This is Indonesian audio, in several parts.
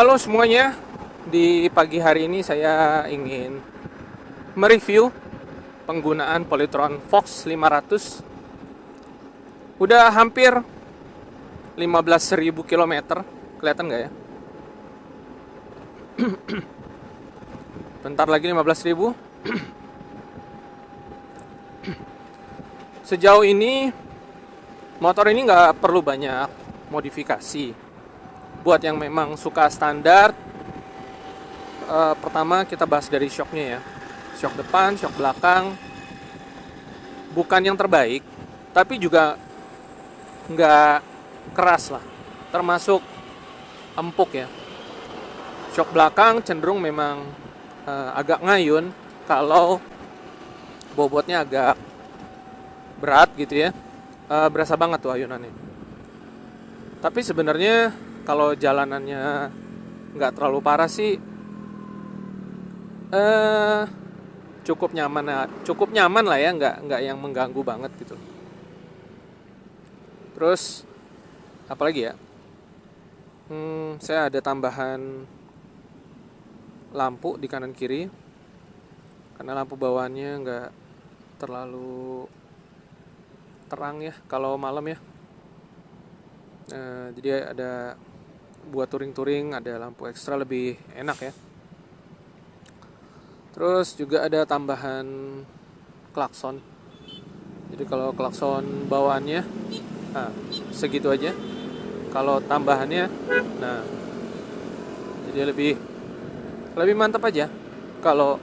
Halo semuanya, di pagi hari ini saya ingin mereview penggunaan Polytron Fox 500. Udah hampir 15.000 km, kelihatan nggak ya? Bentar lagi 15.000. Sejauh ini motor ini nggak perlu banyak modifikasi. Buat yang memang suka standar, pertama kita bahas dari shocknya ya. Shock depan, shock belakang, bukan yang terbaik, tapi juga nggak keras lah, termasuk empuk ya. Shock belakang cenderung memang agak ngayun kalau bobotnya agak berat gitu ya. Berasa banget tuh ayunannya. Tapi sebenarnya kalau jalanannya nggak terlalu parah sih, cukup nyaman lah ya, nggak yang mengganggu banget gitu. Terus apalagi ya? Saya ada tambahan lampu di kanan kiri karena lampu bawaannya nggak terlalu terang ya kalau malam ya. Jadi ada buat touring-touring ada lampu ekstra lebih enak ya. Terus juga ada tambahan klakson. Jadi kalau klakson bawaannya segitu aja. Kalau tambahannya jadi lebih mantap aja. Kalau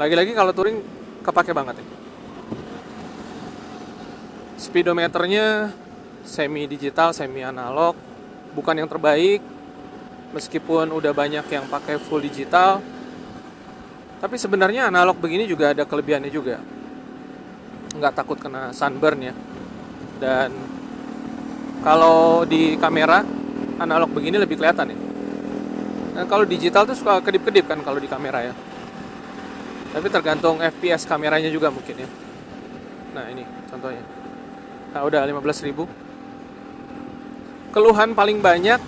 lagi-lagi kalau touring kepake banget ya. Speedometernya semi digital, semi analog, bukan yang terbaik. Meskipun udah banyak yang pakai full digital, tapi sebenarnya analog begini juga ada kelebihannya juga. Nggak takut kena sunburn ya. Dan kalau di kamera analog begini lebih kelihatan ya. Dan kalau digital tuh suka kedip-kedip kan kalau di kamera ya. Tapi tergantung FPS kameranya juga mungkin ya. Nah ini contohnya. Nah udah 15.000. Keluhan paling banyak,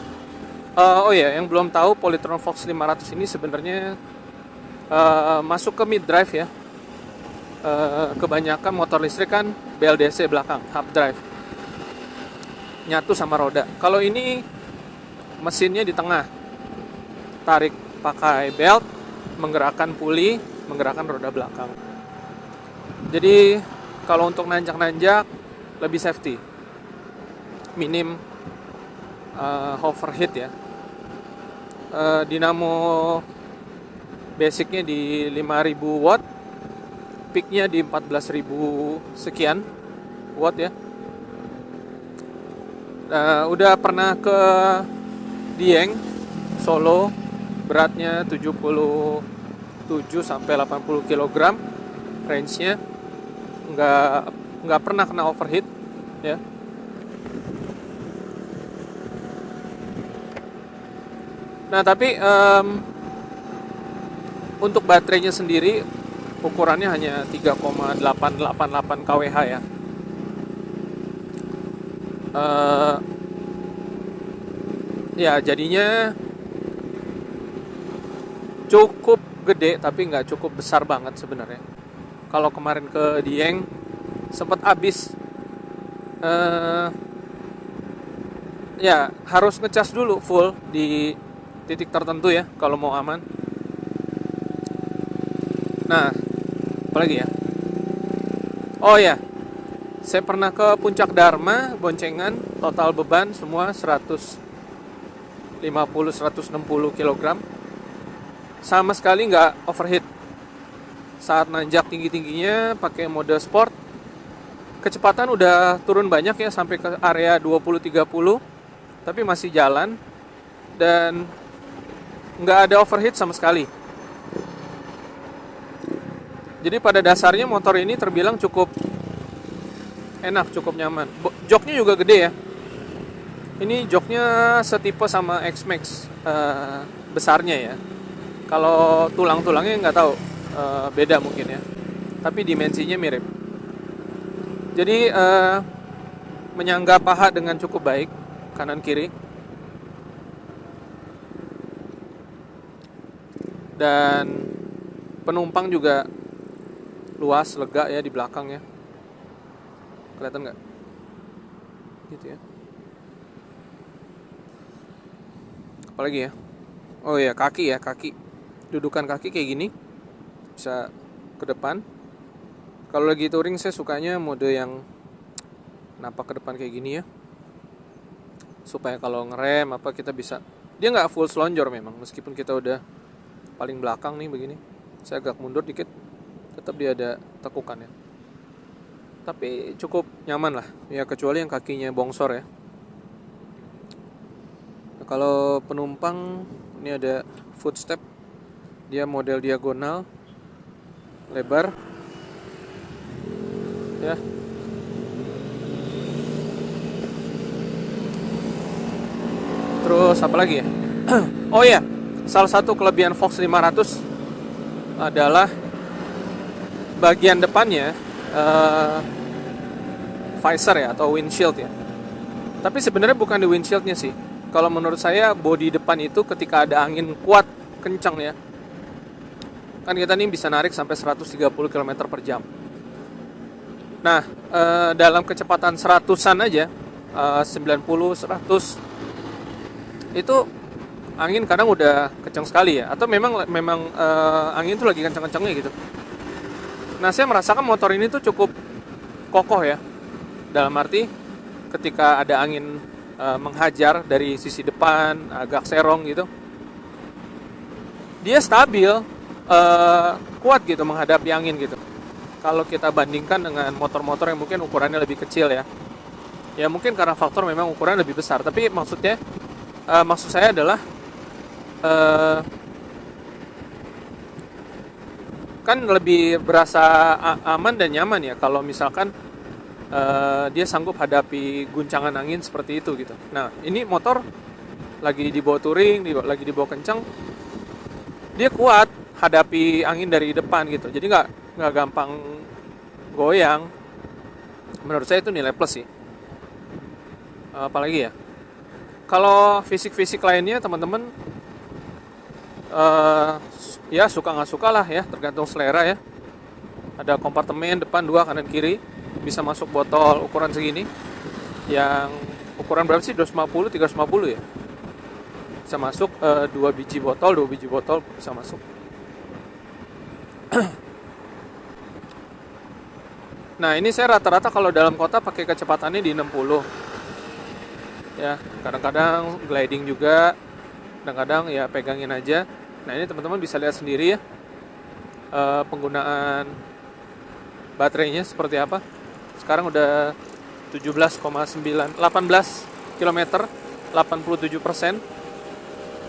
yang belum tahu, Polytron Fox 500 ini sebenarnya masuk ke mid drive ya. Kebanyakan motor listrik kan BLDC belakang, hub drive, nyatu sama roda. Kalau ini mesinnya di tengah, tarik pakai belt, menggerakkan puli, menggerakkan roda belakang. Jadi kalau untuk nanjak-nanjak lebih safety, minim overheat ya. Dinamo basicnya di 5000 watt, peaknya di 14.000 sekian watt ya. Udah pernah ke Dieng Solo, beratnya 77 sampai 80 kg range-nya, nggak pernah kena overheat ya. Nah tapi untuk baterainya sendiri ukurannya hanya 3,888 kWh ya. Ya jadinya cukup gede tapi nggak cukup besar banget sebenarnya. Kalau kemarin ke Dieng sempat habis, ya harus ngecas dulu full di titik tertentu ya kalau mau aman. Nah apalagi ya, oh ya, saya pernah ke Puncak Dharma boncengan, total beban semua 150-160 kg, sama sekali nggak overheat. Saat nanjak tinggi-tingginya pakai mode sport, kecepatan udah turun banyak ya sampai ke area 20-30, tapi masih jalan dan nggak ada overheat sama sekali. Jadi pada dasarnya motor ini terbilang cukup enak, cukup nyaman. Joknya juga gede ya. Ini joknya setipe sama X-Max besarnya ya. Kalau tulang-tulangnya nggak tahu, beda mungkin ya. Tapi dimensinya mirip. Jadi menyangga paha dengan cukup baik, kanan kiri. Dan penumpang juga luas, lega ya di belakang ya. Kelihatan nggak? Gitu ya. Apalagi ya? Oh ya, kaki ya, kaki. Dudukan kaki kayak gini. Bisa ke depan. Kalau lagi touring saya sukanya mode yang napak ke depan kayak gini ya. Supaya kalau ngerem apa kita bisa. Dia nggak full selonjor memang, meskipun kita udah paling belakang nih begini. Saya agak mundur dikit, tetap dia ada tekukan ya. Tapi cukup nyaman lah, ya kecuali yang kakinya bongsor ya. Nah, kalau penumpang ini ada footstep, dia model diagonal, lebar, ya. Terus apa lagi ya? Oh ya, salah satu kelebihan Fox 500 adalah bagian depannya visor ya atau windshield ya. Tapi sebenarnya bukan di windshieldnya sih. Kalau menurut saya bodi depan itu ketika ada angin kuat kencang ya, kan kita nih bisa narik sampai 130 km per jam. Nah, dalam kecepatan 100-an aja, 90, 100 itu angin kadang udah kencang sekali ya, atau memang angin tuh lagi kencang-kencangnya gitu. Nah, saya merasakan motor ini tuh cukup kokoh ya, dalam arti ketika ada angin menghajar dari sisi depan agak serong gitu, dia stabil, kuat gitu menghadapi angin gitu. Kalau kita bandingkan dengan motor-motor yang mungkin ukurannya lebih kecil ya, ya mungkin karena faktor memang ukuran lebih besar. Tapi maksud saya adalah kan lebih berasa aman dan nyaman ya kalau misalkan dia sanggup hadapi guncangan angin seperti itu gitu. Nah, ini motor lagi dibawa touring, lagi dibawa kencang, dia kuat hadapi angin dari depan gitu. Jadi nggak gampang goyang. Menurut saya itu nilai plus sih. Apalagi ya, kalau fisik-fisik lainnya teman-teman ya suka nggak suka lah ya, tergantung selera ya. Ada kompartemen depan 2 kanan kiri, bisa masuk botol ukuran segini. Yang ukuran berapa sih? 250, 350 ya. Bisa masuk 2 biji botol bisa masuk. Nah, ini saya rata-rata kalau dalam kota pakai kecepatannya di 60. Ya, kadang-kadang gliding juga, kadang-kadang ya pegangin aja. Nah, ini teman-teman bisa lihat sendiri ya penggunaan baterainya seperti apa. Sekarang udah 18 km, 87%.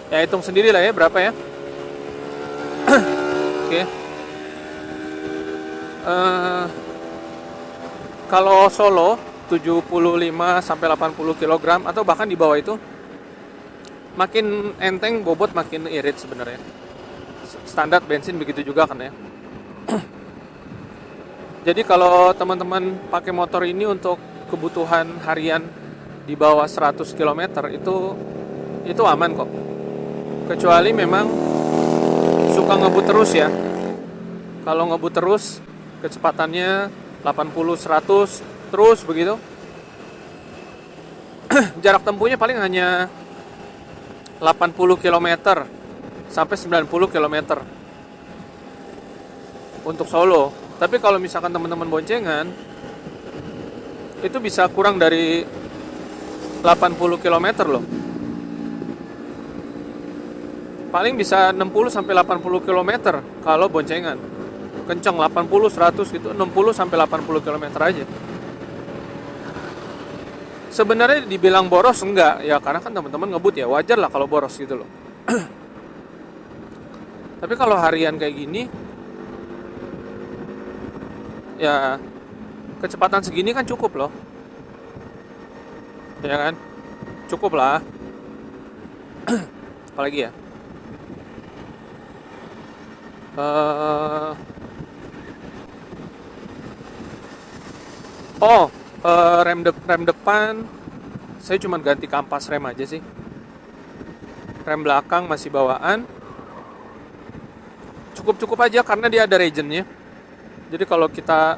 Ya hitung sendiri lah ya berapa ya. Oke. Kalau solo 75 sampai 80 kg atau bahkan di bawah itu, makin enteng bobot makin irit sebenarnya. Standar bensin begitu juga kan ya. Jadi kalau teman-teman pakai motor ini untuk kebutuhan harian di bawah 100 km itu aman kok. Kecuali memang suka ngebut terus ya. Kalau ngebut terus kecepatannya 80 100 terus begitu. Jarak tempuhnya paling hanya 80 km sampai 90 km untuk solo. Tapi kalau misalkan teman-teman boncengan, itu bisa kurang dari 80 km loh. Paling bisa 60 sampai 80 km kalau boncengan. Kencang 80 100 gitu, 60 sampai 80 km aja. Sebenarnya dibilang boros enggak, ya karena kan teman-teman ngebut ya, wajar lah kalau boros gitu loh. Tapi kalau harian kayak gini, ya kecepatan segini kan cukup loh. Ya kan? Cukup lah. Apalagi ya? Rem depan saya cuma ganti kampas rem aja sih. Rem belakang masih bawaan. cukup-cukup aja karena dia ada regennya. Jadi kalau kita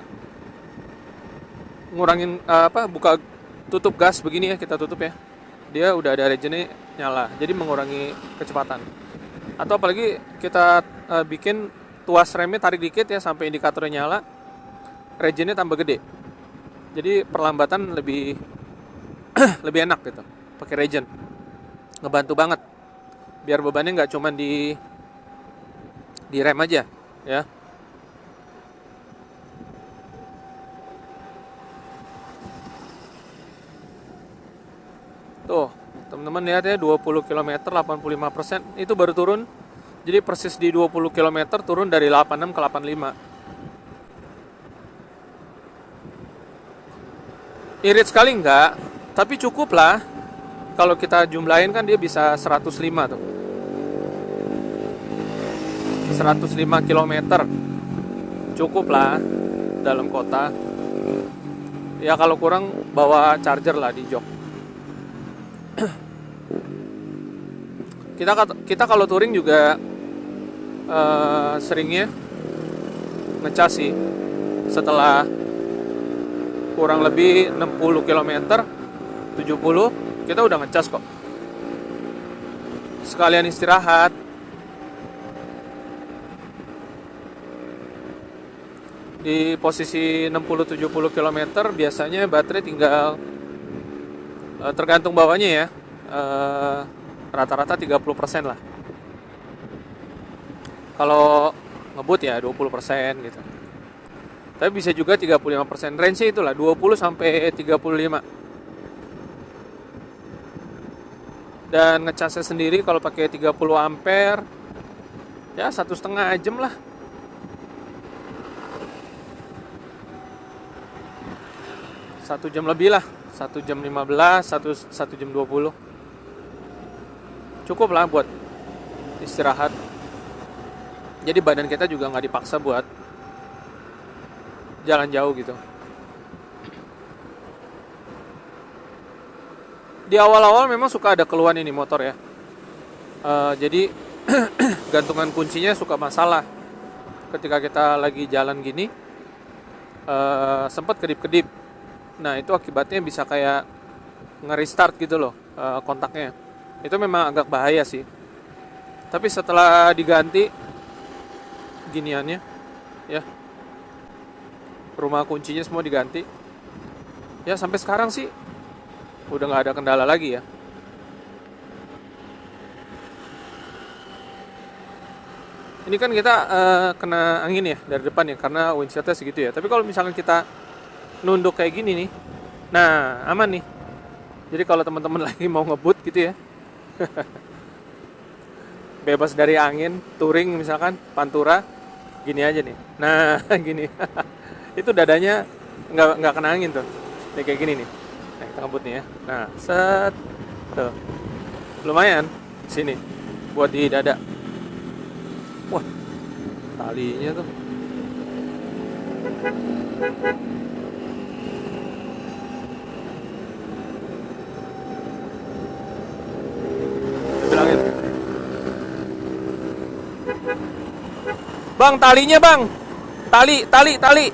ngurangin buka tutup gas begini ya, kita tutup ya, dia udah ada regennya nyala, jadi mengurangi kecepatan. Atau apalagi kita bikin tuas remnya tarik dikit ya sampai indikatornya nyala, regennya tambah gede, jadi perlambatan lebih lebih enak gitu pakai regen. Ngebantu banget biar bebannya nggak cuman di rem aja ya. Tuh, teman-teman lihat ya, 20 km 85%, itu baru turun. Jadi persis di 20 km turun dari 86 ke 85. Irit sekali enggak, tapi cukup lah. Kalau kita jumlahin kan dia bisa 105 tuh. 105 km. Cukup lah dalam kota. Ya kalau kurang bawa charger lah di jok. Kita kalau touring juga seringnya ngecas sih. Setelah kurang lebih 60 km, 70, kita udah ngecas kok. Sekalian istirahat. Di posisi 60-70 km biasanya baterai tinggal tergantung bawahnya ya, rata-rata 30% lah. Kalau ngebut ya 20% gitu. Tapi bisa juga 35%. Range-nya itulah 20 sampai 35. Dan ngecasnya sendiri kalau pakai 30 ampere ya 1,5 jam lah. Satu jam lebih lah, 1 jam 15, 1 jam 20. Cukup lah buat istirahat. Jadi badan kita juga nggak dipaksa buat jalan jauh gitu. Di awal-awal memang suka ada keluhan ini motor ya. Jadi gantungan kuncinya suka masalah. Ketika kita lagi jalan gini, sempat kedip-kedip. Nah itu akibatnya bisa kayak nge-restart gitu loh kontaknya. Itu memang agak bahaya sih. Tapi setelah diganti giniannya ya, rumah kuncinya semua diganti ya, sampai sekarang sih udah nggak ada kendala lagi ya. Ini kan kita kena angin ya dari depan ya, karena windshieldnya segitu ya. Tapi kalau misalkan kita nunduk kayak gini nih, nah aman nih. Jadi kalau teman-teman lagi mau ngebut gitu ya, bebas dari angin, touring misalkan, pantura, gini aja nih. Nah gini, itu dadanya nggak kena angin tuh. Nih kayak gini nih. Nah kita ngebut nih ya. Nah set, tuh, lumayan sini buat di dada. Wah, talinya tuh. Bilangin, bang, talinya bang, tali.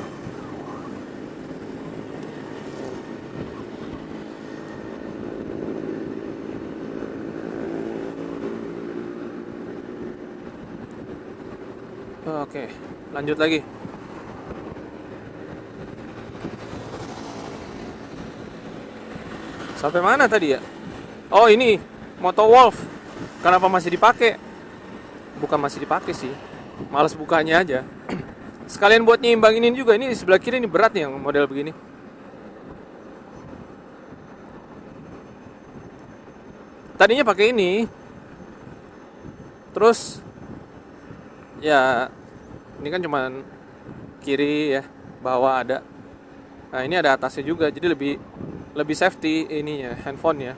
Oke, lanjut lagi. Sampai mana tadi ya? Oh ini, Moto Wolf. Kenapa masih dipakai? Bukan masih dipakai sih, males bukanya aja. Sekalian buat nyimbangin juga. Ini di sebelah kiri ini berat nih yang model begini. Tadinya pakai ini, terus ya ini kan cuman kiri ya, bawah ada. Nah ini ada atasnya juga, jadi lebih safety ininya, handphone ya.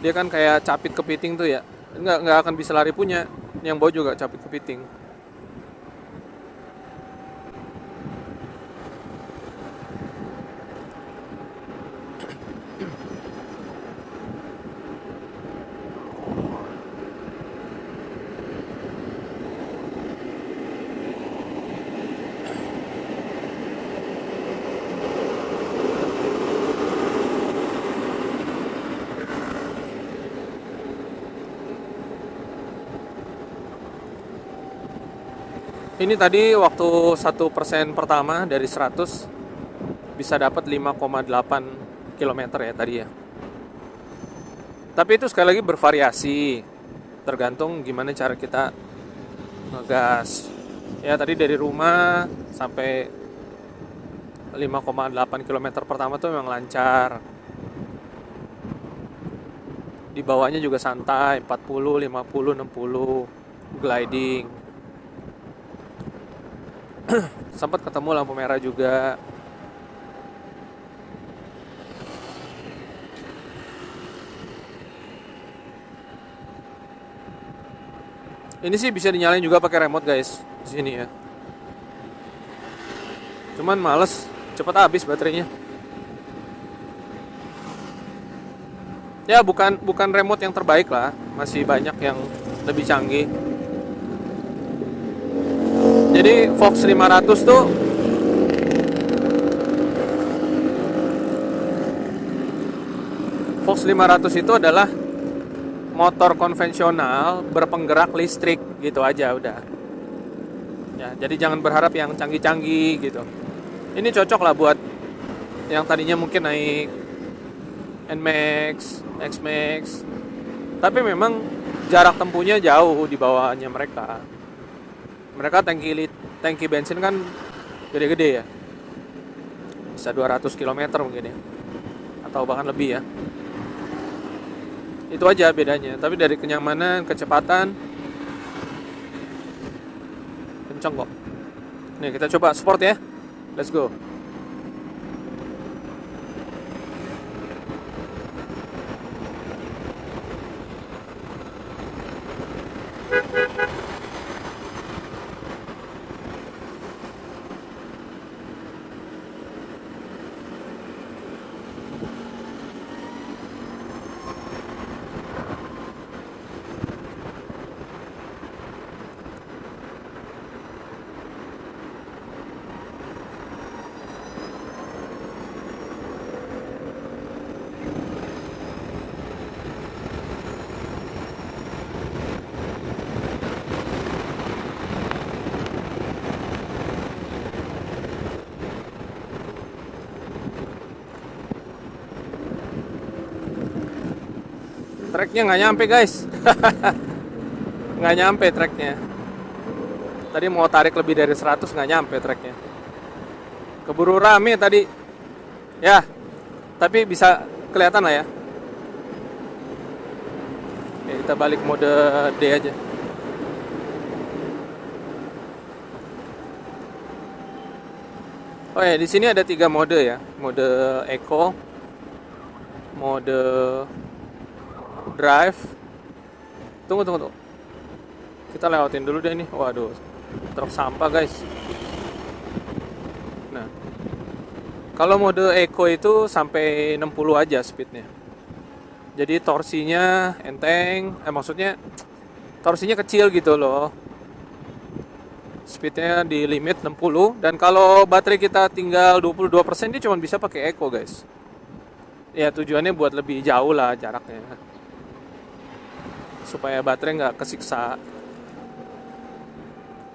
Dia kan kayak capit kepiting tuh ya, nggak akan bisa lari punya. Yang bawah juga capit kepiting. Ini tadi waktu 1% pertama dari 100 bisa dapat 5,8 kilometer ya tadi ya. Tapi itu sekali lagi bervariasi, tergantung gimana cara kita ngegas. Ya tadi dari rumah sampai 5,8 kilometer pertama tuh memang lancar. Di bawahnya juga santai, 40, 50, 60 gliding. Sempat ketemu lampu merah juga. Ini sih bisa dinyalain juga pakai remote guys di sini ya. Cuman males, cepat habis baterainya. Ya bukan remote yang terbaik lah, masih banyak yang lebih canggih. Jadi Fox 500 tuh Fox 500 itu adalah motor konvensional berpenggerak listrik gitu aja udah. Ya, jadi jangan berharap yang canggih-canggih gitu. Ini cocok lah buat yang tadinya mungkin naik NMAX, X-Max. Tapi memang jarak tempuhnya jauh di bawahnya mereka. Mereka tangki bensin kan gede-gede ya. Bisa 200 km mungkin ya. Atau bahkan lebih ya. Itu aja bedanya. Tapi dari kenyamanan, kecepatan kenceng kok. Nih kita coba sport ya. Let's go. Tracknya nggak nyampe guys. Nggak nyampe tracknya. Tadi mau tarik lebih dari 100 nggak nyampe tracknya. Keburu rame tadi. Ya, tapi bisa kelihatan lah ya. Oke, kita balik mode D aja. Oh ya, di sini ada 3 mode ya. Mode Eco, mode Drive. Tunggu. Kita lewatin dulu deh nih. Waduh, truk sampah guys. Nah, kalau mode Eco itu sampai 60 aja speednya. Jadi torsinya enteng. Maksudnya torsinya kecil gitu loh. Speednya di limit 60. Dan kalau baterai kita tinggal 22%, dia cuma bisa pakai Eco guys. Ya tujuannya buat lebih jauh lah jaraknya, supaya baterai nggak kesiksa.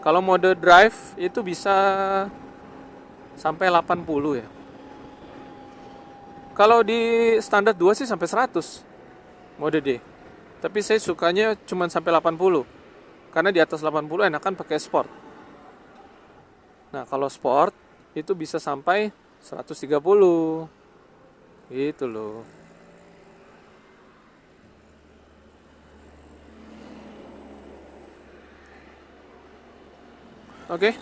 Kalau mode drive itu bisa sampai 80 ya. Kalau di standar 2 sih sampai 100 mode D. Tapi saya sukanya cuma sampai 80. Karena di atas 80 enakan pakai sport. Nah, kalau sport itu bisa sampai 130. Gitu loh. Oke.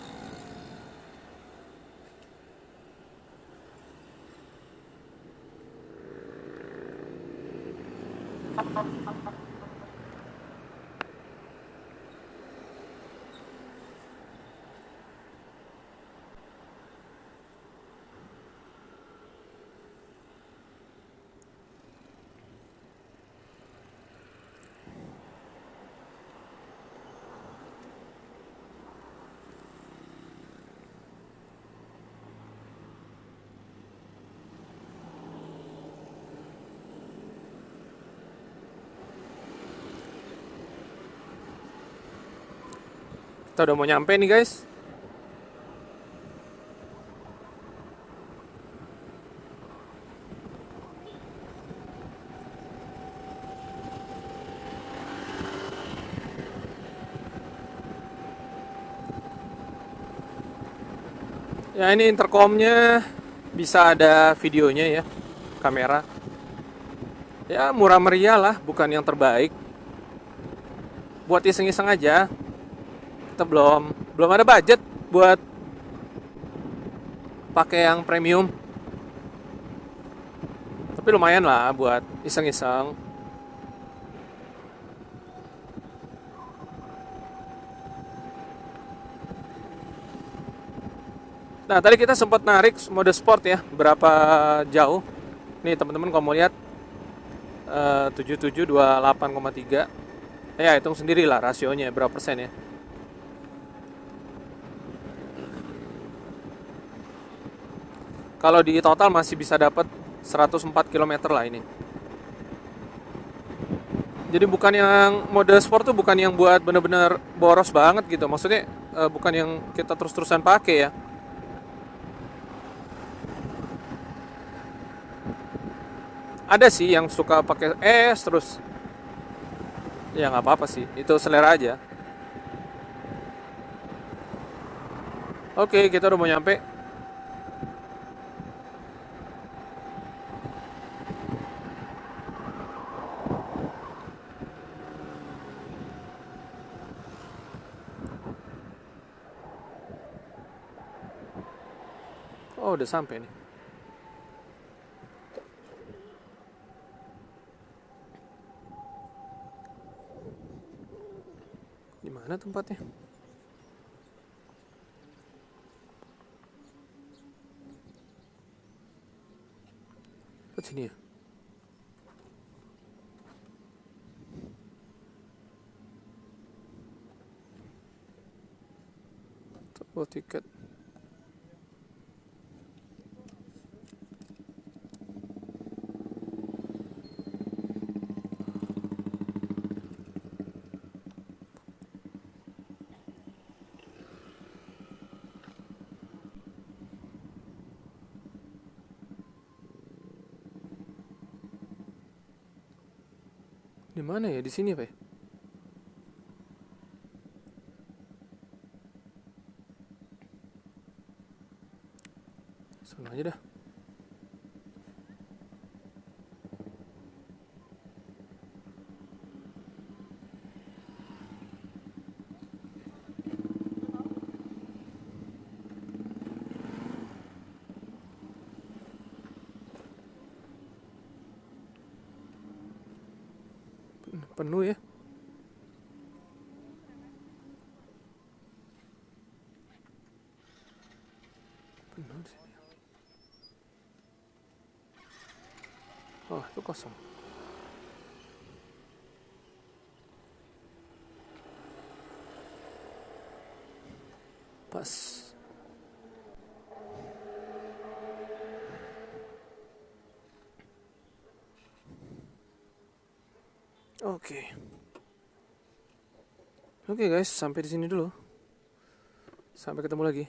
Kita udah mau nyampe nih guys. Ya ini intercomnya bisa ada videonya ya, kamera. Ya murah meriah lah, bukan yang terbaik. Buat iseng-iseng aja. Kita belum ada budget buat pakai yang premium. Tapi lumayan lah buat iseng-iseng. Nah, tadi kita sempat narik mode sport ya, berapa jauh. Nih teman-teman kalau mau lihat 7728,3. Ya, hitung sendiri lah rasionya berapa persen ya. Kalau di total masih bisa dapat 104 km lah ini. Jadi bukan yang mode sport tuh bukan yang buat bener-bener boros banget gitu. Maksudnya bukan yang kita terus-terusan pakai ya. Ada sih yang suka pakai es terus. Ya nggak apa-apa sih, itu selera aja. Oke, kita udah mau nyampe. Oh, udah sampai nih. Di mana tempatnya? Ke sini ya. Toko tiket. Di mana ya? Di sini, Pak? Sana aja dah. Penuh ya. Penuh di sini. Oh, itu kosong. Pas. Oke. Oke guys, sampai di sini dulu. Sampai ketemu lagi.